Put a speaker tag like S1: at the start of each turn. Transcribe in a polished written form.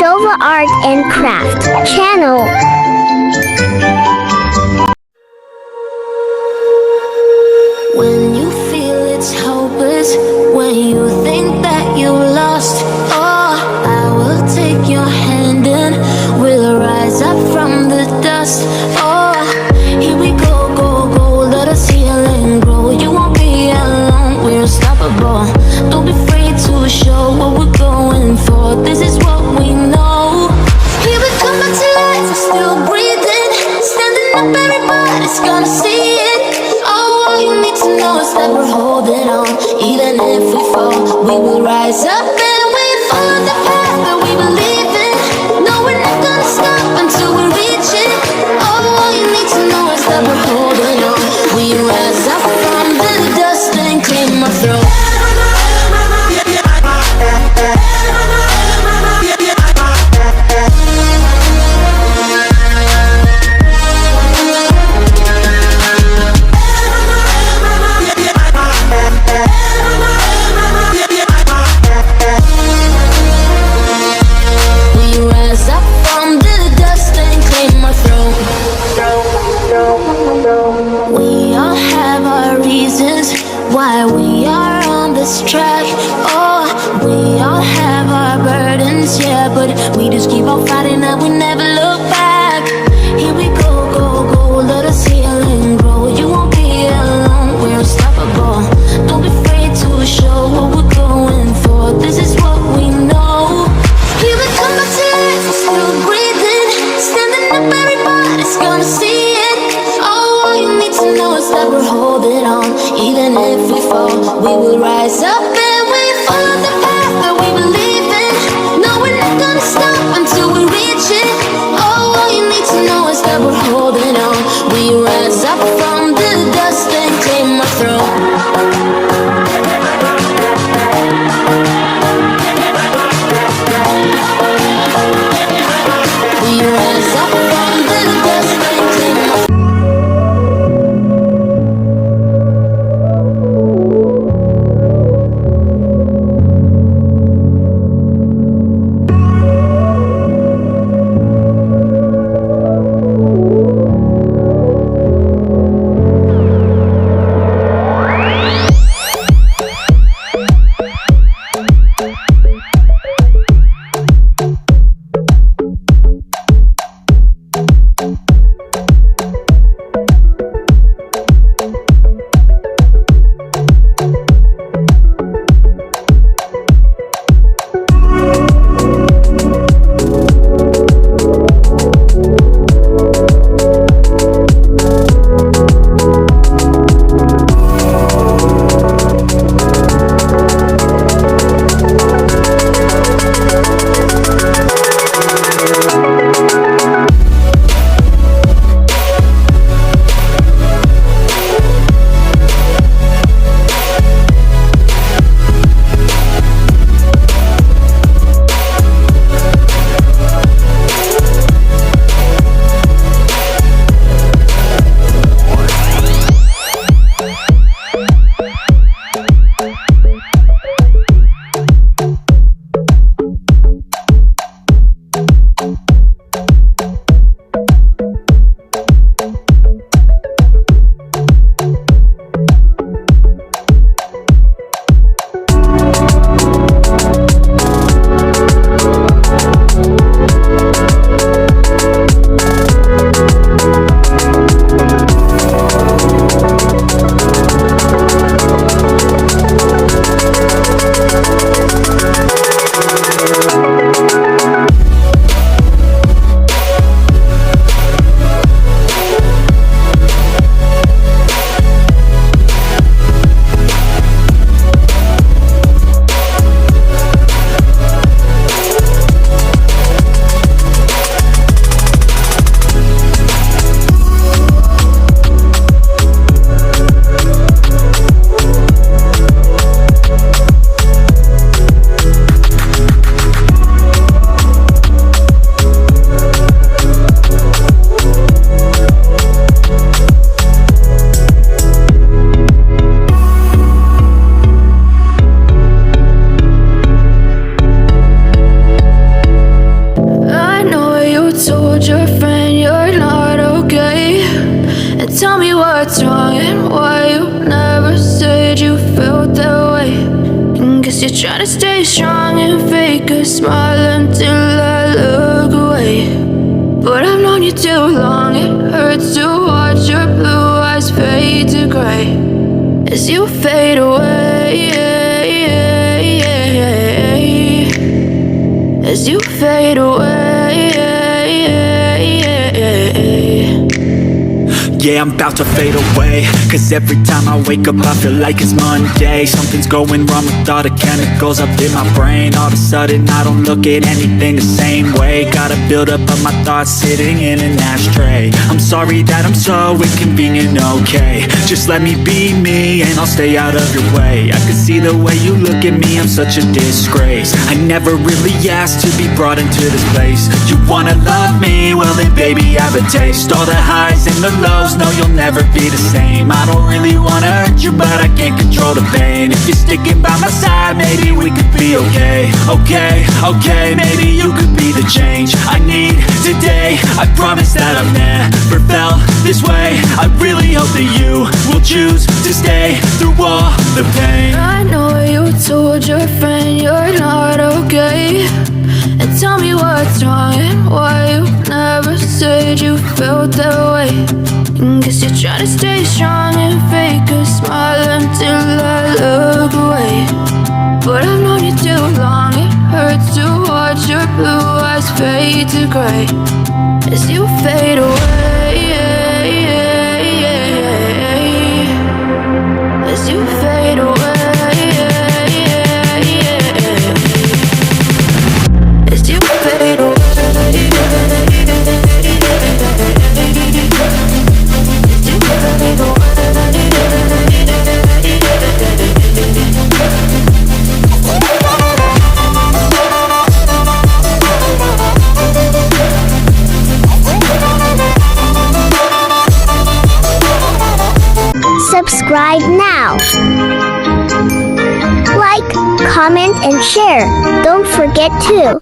S1: Shova Art and Craft channel.
S2: When you feel it's hopeless, when you think that you lost, oh, I will take your hand and we'll rise up from the dust. Oh, here we go, go, go, let us heal and grow. You won't be alone, we're unstoppable. Don't be afraid to show what we're going for. This is what we know. Here we come back to life, we're still breathing. Standing up, everybody's gonna see it. All you need to know is that we're holding on. Even if we fall, we will rise up and we follow the path that we believe in. No, we're not gonna stop until we reach it. All you need to know is that we're holding on. We rise up from the dust and clean our throat. We all have our reasons why we are on this track. Oh, we all have our burdens, yeah, but we just keep on fighting and we never look back. Here we go, go, go, let us heal and grow. You won't be alone, we're unstoppable. Don't be afraid to show what we're going for. This is what we know. Here we come back to life, we're still breathing. Standing up, everybody's gonna see it. All you need to know is that we're holding on. Even if we fall, we will rise up and we follow the path that we believe in. No, we're not gonna stop until we reach it. All you need to know is that we're holding on. We rise up from the dust and claim our throne. We rise up from the dust and claim our throne. what's wrong and why you never said you felt that way. And guess you're trying to stay strong and fake a smile until I look away. But I've known you too long, it hurts to watch your blue eyes fade to gray as you fade away, as you fade away.
S3: Yeah, I'm about to fade away, cause every time I wake up I feel like it's Monday. Something's going wrong with all the chemicals up in my brain. All of a sudden I don't look at anything the same way. Got a buildup of my thoughts sitting in an ashtray. I'm sorry that I'm so inconvenient, okay. Just let me be me and I'll stay out of your way. I can see the way you look at me, I'm such a disgrace. I never really asked to be brought into this place. You wanna love me? Well then baby I have a taste. All the highs and the lows, no you'll never be the same. I don't really wanna hurt you but I can't control the pain. If you're sticking by my side maybe we could be okay. Okay, maybe you could be the change I need today. I promise that I've never felt this way. I really hope that you will choose to stay through all the pain.
S2: I know you told your friend you're not okay, and tell me what's wrong and why you never said you felt that way. And guess you're trying to stay strong and fake a smile until I look away. But I've known you too long, it hurts to watch your blue eyes fade to gray as you fade away, as you fade away, as you fade away.
S1: Subscribe now. Like, comment, and share. Don't forget to